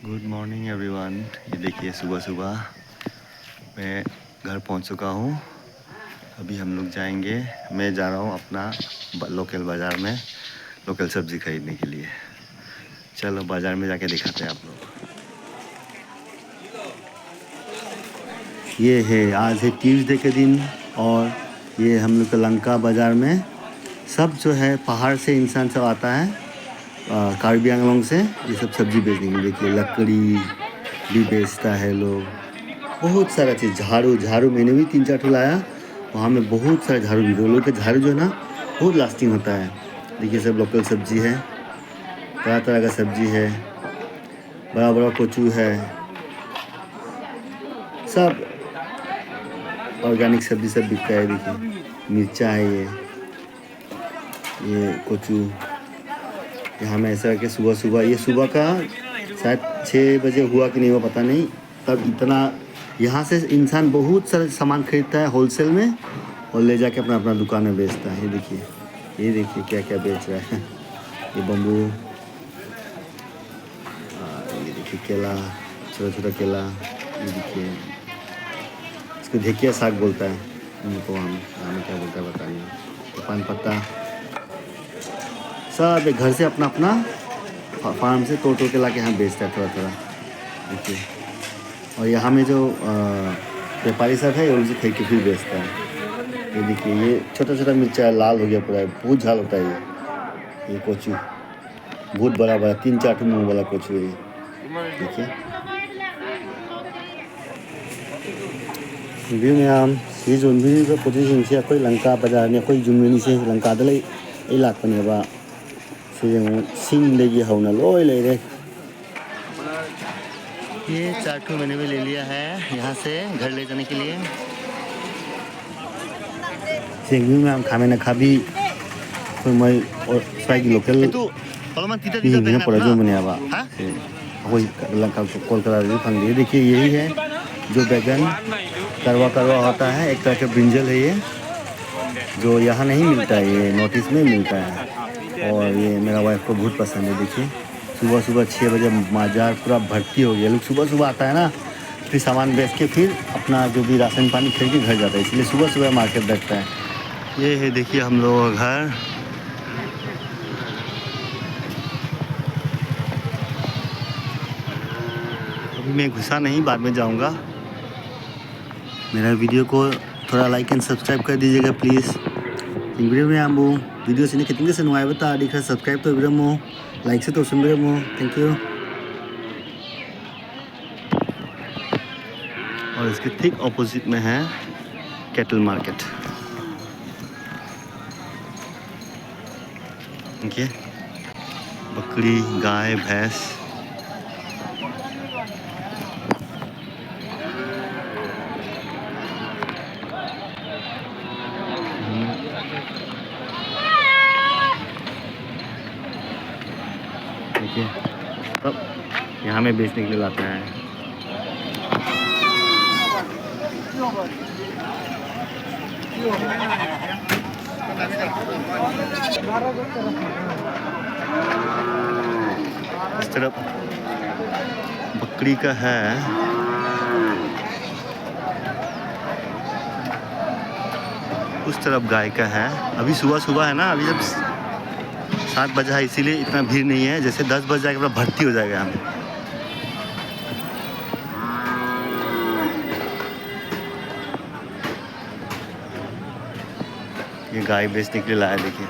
Good morning everyone. ये देखिए सुबह सुबह मैं घर पहुंच चुका हूं। अभी हम लोग जाएंगे, मैं जा रहा हूं अपना लोकल बाज़ार में लोकल सब्ज़ी खरीदने के लिए। चलो बाज़ार में जाके दिखाते हैं आप लोग। ये है, आज है ट्यूसडे के दिन और ये हम लोग का लंका बाज़ार में सब जो है पहाड़ से इंसान सब आता है, कार्बी आंगलोंग से ये सब सब्ज़ी बेचने के लिए। देखिए लकड़ी भी बेचता है लोग, बहुत सारा चीज़। झाड़ू मैंने भी 3-4 ठो लाया, वहाँ में बहुत सारा झाड़ू भी। लोग का झाड़ू जो है ना बहुत लास्टिंग होता है। देखिए सब लोकल सब्ज़ी है, तरह तरह का सब्ज़ी है, बड़ा बड़ा कोचू है, सब ऑर्गेनिक सब्ज़ी सब बिकता है। देखिए मिर्चा है, ये कोचू। यहाँ में ऐसा कि सुबह सुबह, ये सुबह का शायद 6 बजे हुआ कि नहीं हुआ पता नहीं, तब इतना यहाँ से इंसान बहुत सारा सामान खरीदता है होलसेल में और ले जाके अपना अपना दुकान में बेचता है। ये देखिए क्या क्या बेच रहा है। ये बम्बू, ये देखिए केला, छोटा छोटा केला। ये देखिए इसको ढेकिया साग बोलता है, उनको हम क्या बोलता है पता नहीं। तो पान पत्ता सब घर से अपना अपना फार्म से तोड़ के ला के यहाँ बेचता है थोड़ा थोड़ा। देखिए, और यहाँ में जो व्यापारी सब है उनसे खरीद के फिर बेचता है। ये देखिए ये छोटा छोटा मिर्चा लाल हो गया पूरा, बहुत झाल होता है ये कोचू बहुत बड़ा बड़ा 3-4 ठो मुँह वाला कोचू है ये। देखिए वीडियो में हम सी जोनबी का पोजीशन से कोई लंका बाजार ने कोई जुम्मनी से लंका दले ये लाखने बा सिंह लेगी होना लोई ले रहे। ये 4 ठो मैंने भी ले लिया है यहाँ से घर ले जाने के लिए। सिंगी में हम खामे ना खाबी कोई मैं और स्वागी लोकल ये पड़ा जो मैंने आवा कोई लंका कोलकाता भी फंग दिए। देखिए यही है जो बैगन करवा होता है, एक तरह का ब्रिंजल है ये, जो यहाँ नहीं मिलता है, ये नॉर्थ ईस्ट में मिलता है। और ये मेरा वाइफ को बहुत पसंद है। देखिए सुबह सुबह 6 बजे बाजार पूरा भर्ती हो गया। लोग सुबह सुबह आता है ना, फिर सामान बेच के फिर अपना जो भी राशन पानी खरीद के घर जाता है, इसलिए सुबह सुबह मार्केट बैठता है। ये है देखिए हम लोगों का घर। अभी मैं घुसा नहीं, बाद में जाऊंगा। मेरा वीडियो को थोड़ा लाइक एंड सब्सक्राइब कर दीजिएगा प्लीज़। वीडियो में हम वीडियो से कितने से नुआए बता दिख रहा, सब्सक्राइब तो वीडियो में लाइक से तो सुन रहे हो, थैंक यू। और इसके ठीक ऑपोजिट में है कैटल मार्केट। देखिए बकरी, गाय, भैंस। देखिए सब यहाँ में बेचने के लिए लाता है। इस तरफ बकरी का है, उस तरफ गाय का है। अभी सुबह सुबह है ना, अभी जब 7 बजा है इसीलिए इतना भीड़ नहीं है। जैसे 10 बज जाएगा पूरा भर्ती हो जाएगा यहाँ पे। ये गाय बेचने के लिए लाया। देखिए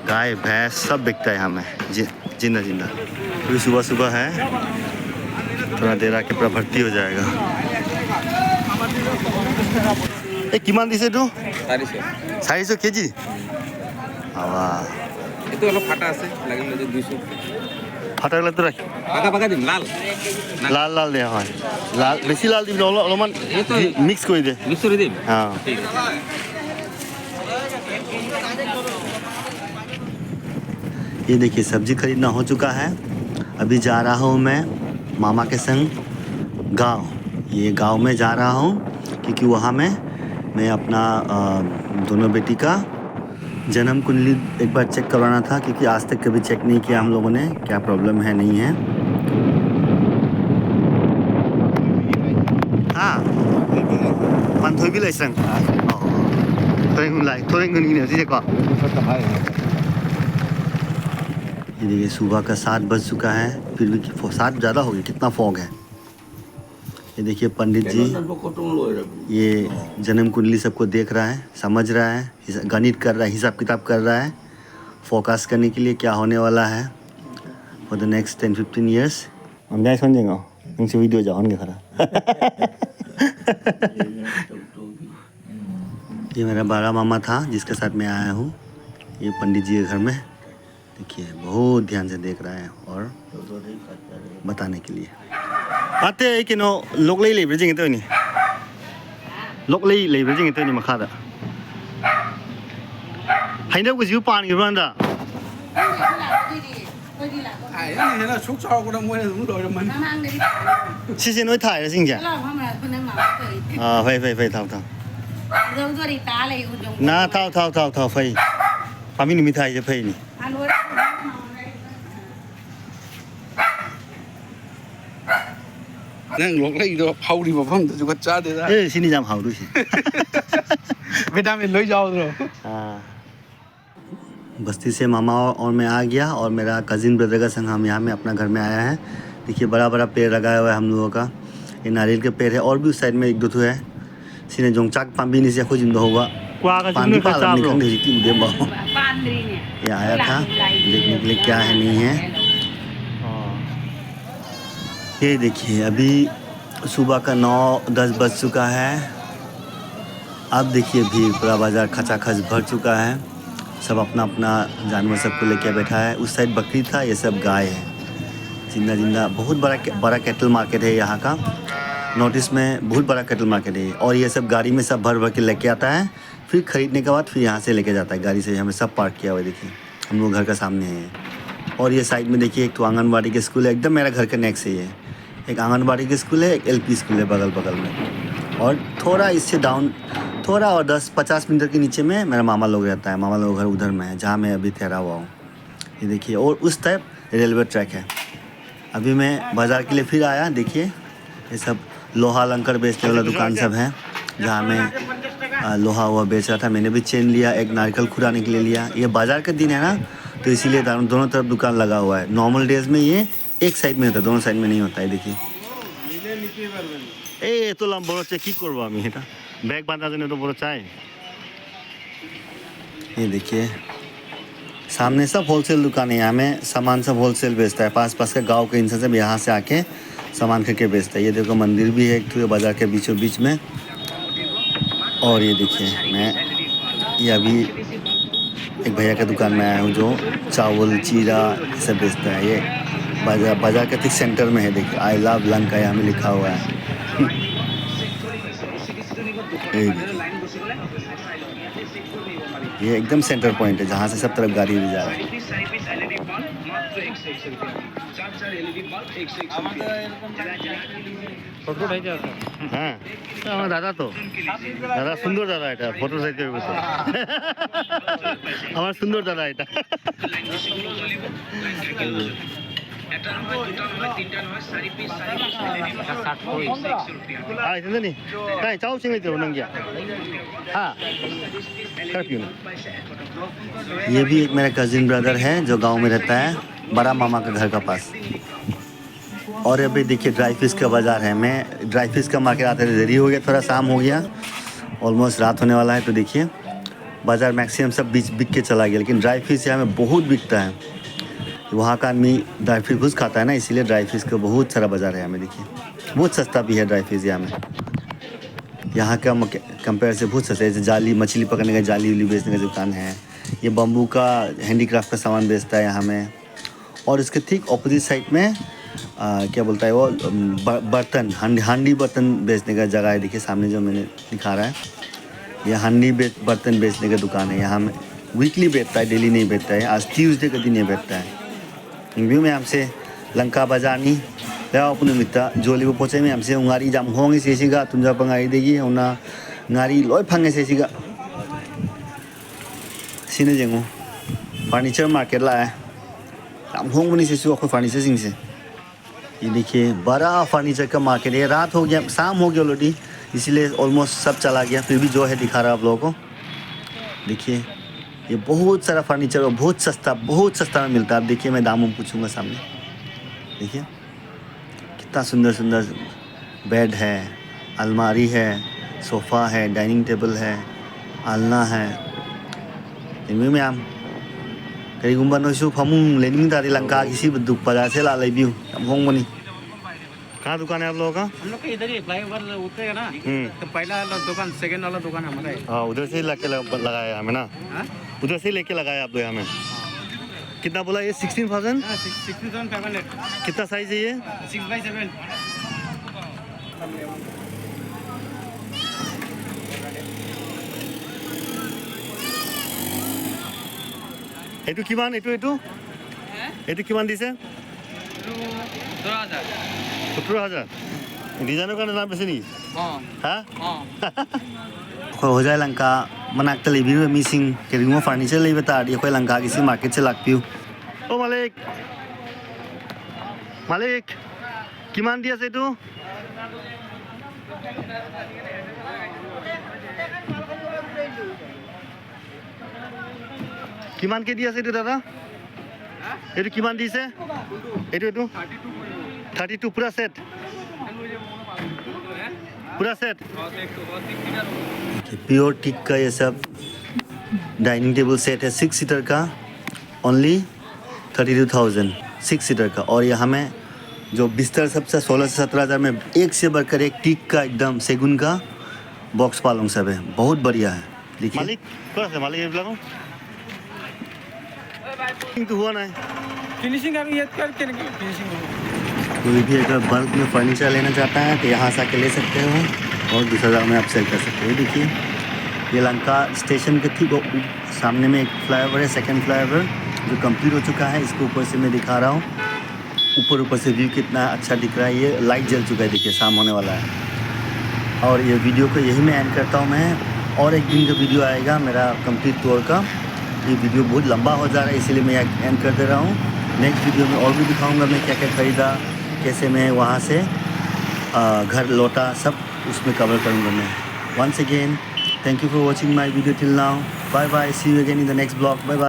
गाय भैंस सब बिकता है यहाँ में, जिंदा जिंदा। अभी सुबह सुबह है, थोड़ा देर आके पूरा भर्ती हो जाएगा। एक किमान दिसे तो 400 केजी आवा itu অলপ ফাটা আছে লাগিলে যে 200 ফাটা লাগলে তো রাখি পাকা দিম লাল লাল দেয়া হয়। লাল বেশি লাল দিবি অলপমান মিক্স করে দে, মিক্স করে দিম। हाँ ঠিক আছে। ये देखिए सब्जी खरीदना हो चुका है। अभी जा रहा हूँ मैं मामा के संग गांव। ये गांव में जा रहा हूँ क्योंकि वहाँ में मैं अपना दोनों बेटी का जन्म कुंडली एक बार चेक करवाना था, क्योंकि आज तक कभी चेक नहीं किया हम लोगों ने, क्या प्रॉब्लम है नहीं है। कोई भी लाइसेंस थोड़े नहीं है को ये देखिए सुबह का 7 बज चुका है, फिर भी 7 ज़्यादा हो गया, कितना फॉग है। ये देखिए पंडित जी ये जन्म कुंडली सबको देख रहा है, समझ रहा है, गणित कर रहा है, हिसाब किताब कर रहा है, फोकस करने के लिए क्या होने वाला है फॉर द नेक्स्ट 10-15 ईयर्स। हम जाए समझेंगे उनसे वीडियो जाओ उनके खरा ये मेरा बड़ा मामा था जिसके साथ मैं आया हूँ, ये पंडित जी के घर में। देखिए बहुत ध्यान से देख रहा है और बताने के लिए आते हैं कि नो लोग ले ब्रिजिंग तो नहीं लोग ले ब्रिजिंग तो नहीं मखादा हाइना को जीव पानी रंदा सिसे नोय थाय रसिंग जा फै थाव ना थाव फै पामी नि मिठाई जे फै नि nang lok lai do hau di mafam to juga cha de da ए सिनी जाम how दुसी vitamin loi jao do बस्ती से मामा और मैं आ गया और मेरा कजिन ब्रदर का संग हम यहाँ में अपना घर में आया है। देखिए बड़ा बड़ा पेड़ लगाया हुआ है हम लोगों का, ये नारियल के पेड़ है और भी उस साइड में एक दो ठो है। सीने जोंगचाक पाम्बी नहीं से कुछ जिंदा होगा पानी पाला निकल नहीं थी मुझे बहुत ये आया था देखने के लिए क्या है नहीं है। ये देखिए अभी सुबह का 9-10 बज चुका है। अब देखिए भीड़ पूरा बाजार खचाखच भर चुका है, सब अपना अपना जानवर सबको लेके बैठा है। उस साइड बकरी था, ये सब गाय है जिंदा बहुत बड़ा कैटल मार्केट है यहाँ का। नॉर्थ ईस्ट में बहुत बड़ा कैटल मार्केट है और ये सब गाड़ी में सब भर के लेके आता है, फिर खरीदने के बाद फिर यहाँ से लेके जाता है गाड़ी से। हमें सब पार्क किया हुआ है, देखिए हम लोग घर का सामने है। और ये साइड में देखिए एक तो आंगनबाड़ी के स्कूल है, एकदम मेरा घर के नेक्स्ट से है। एक आंगनबाड़ी के स्कूल है, एक LP स्कूल है बगल में। और थोड़ा इससे डाउन थोड़ा और 10-50 मीटर के नीचे में मेरा मामा लोग रहता है। मामा लोग घर उधर में है जहाँ मैं अभी ठहरा हुआ हूँ। ये देखिए और उस टाइप रेलवे ट्रैक है। अभी मैं बाज़ार के लिए फिर आया, देखिए ये सब लोहा लंकर बेचने वाला दुकान सब है जहाँ मैं लोहा हुआ बेच रहा था। मैंने भी चेन लिया, एक नारियल खुराने के लिए लिया। ये बाज़ार का दिन है ना, तो इसीलिए दोनों तरफ दुकान लगा हुआ है। नॉर्मल डेज में ये एक साइड में होता है, दोनों साइड में नहीं होता है। देखिए ए तो लाम बड़ो चेक की करवा আমি এটা बैग बांधा जने तो बड़ो चाय। ये देखिए सामने सब होलसेल दुकान है, यहाँ में सामान सब होलसेल बेचता है। पास के गांव के इंसान सब यहाँ से आके सामान खरीद के बेचता है। ये देखो मंदिर भी है एक तो बाज़ार के बीचों बीच में। और ये देखिए मैं ये अभी एक भैया के दुकान में आया हूँ जो चावल चीरा सब बेचता है। ये बाज़ार के ठीक सेंटर में है। देखिए आई लव लंका यहाँ में लिखा हुआ है। ये एकदम सेंटर पॉइंट है जहाँ से सब तरफ गाड़ी भी जा रहा है। हाँ दादा तो दादा सुंदर दादा এটা ফটো সাইতে হবে তো আমার সুন্দর দাদা এটা ये भी एक मेरा कजिन ब्रदर है जो गांव में रहता है, बड़ा मामा का घर का पास। और अभी देखिए ड्राई फिश का बाज़ार है। मैं ड्राई फिश का मार्केट आते देरी हो गया, थोड़ा शाम हो गया, ऑलमोस्ट रात होने वाला है। तो देखिए बाज़ार मैक्सिमम सब बिक के चला गया, लेकिन ड्राई फिश यहाँ में बहुत बिकता है। वहाँ का आदमी ड्राई फिश खुद खाता है ना, इसीलिए ड्राई फिश का बहुत सारा बाज़ार है हमें। देखिए बहुत सस्ता भी है ड्राई फिश यहाँ में, यहाँ का कंपेयर से बहुत सस्ता है। जैसे जाली मछली पकड़ने का जाली उली बेचने का दुकान है। ये बम्बू का हैंडीक्राफ्ट का सामान बेचता है यहाँ में। और इसके ठीक ऑपोजिट साइड में क्या बोलता है वो बर्तन हांडी बर्तन बेचने का जगह है। देखिए सामने जो मैंने दिखा रहा है, ये हांडी बर्तन बेचने का दुकान है। यहाँ में वीकली बेचता है, डेली नहीं बेचता है। आज ट्यूसडे का दिन ये बेचता है। व्यू में हमसे लंका बाजारनी लेवा पुन मित्ता जोलीबो पोचे में हमसे उंगारी जाम होंगे सेसिगा तुमजा पंगाई देगी उना ngaरी लोय फंगे सेसिगा सिने जेंगो फर्नीचर मार्केट ला है जाम होंगनी सेसु अखो फर्नीचर सिंग से। ये देखिए बड़ा फर्नीचर का मार्केट है। रात हो गया, शाम हो गया ऑलरेडी, इसीलिए ऑलमोस्ट सब चला गया, फिर भी जो है दिखा रहा आप लोगों को। देखिए ये बहुत सारा फर्नीचर और बहुत सस्ता में मिलता है। आप देखिए, मैं दाम पूछूंगा सामने। देखिए कितना सुंदर सुंदर बेड है, अलमारी है, सोफ़ा है, डाइनिंग टेबल है, आलना है। इनमें मैं आम करीगुम्बा नोशु फमुंग लेनिंग दारी लंका किसी दुख बाजार से ला ले भी हूँ होंग बनी। कहाँ दुकान है आप लोगों का? हम लोग के इधर ही फ्लाईओवर उतरेगा ना, तो पहला वाला दुकान, सेकंड वाला दुकान हमारा है। हाँ, उधर से ही लगाया हमें ना। हाँ? उधर से ही लेके लगाया आप लोग हमें। कितना बोला ये? 16,000। 16,500। कितना साइज है ये? 6x7। এইটো কিমান? এইটো কিমান দিছে? 17,000। ডিজাইনৰ কাৰণে দাম বেছি নেকি? হা? हो जाए लंका मनाक्ता लेबी मिसिंग केरिंगो फर्नीचर लेबे तारदी अखोय लंका किसी मार्केट से लाकपिउ। ओ मालिक किमान दिया से तू? किमान के दिया से तू दादा? एटू किमान दिसे? एटू 32 पूरा सेट? पूरा सेट? प्योर टिक का ये सब डाइनिंग टेबल सेट है 6 सीटर का, ओनली 32,000 6 सीटर का। और यहाँ में जो बिस्तर सबसे 16 से 17,000 में एक से बढ़कर एक टिक का एकदम सेगुन का बॉक्स पालंग सब है, बहुत बढ़िया है। देखिए मालिक मालिक ये लगाओ तो हुआ ना है फिनिशिंग अभी ये करके फिनिशिंग। कोई भी अगर बल्क में फर्नीचर लेना चाहता है तो यहाँ से आके ले सकते हो और दूसरा जगह में आप सेल कर सकते हो। देखिए ये लंका स्टेशन के ठीक सामने में एक फ्लाईओवर है, सेकंड फ्लाईओवर जो कंप्लीट हो चुका है। इसको ऊपर से मैं दिखा रहा हूँ, ऊपर से व्यू कितना अच्छा दिख रहा है। ये लाइट जल चुका है, देखिए शाम होने वाला है। और ये वीडियो को यही मैं एंड करता हूँ मैं। और एक दिन का वीडियो आएगा मेरा कंप्लीट टूर का। ये वीडियो बहुत लंबा हो जा रहा है, इसीलिए मैं एंड कर दे रहा हूँ। नेक्स्ट वीडियो में और भी दिखाऊँगा मैं क्या क्या ख़रीदा, कैसे मैं वहाँ से घर लौटा, सब उसमें कवर करूँगा मैं। Once again thank you for watching my video till now. Bye bye, see you again in the next blog. Bye bye.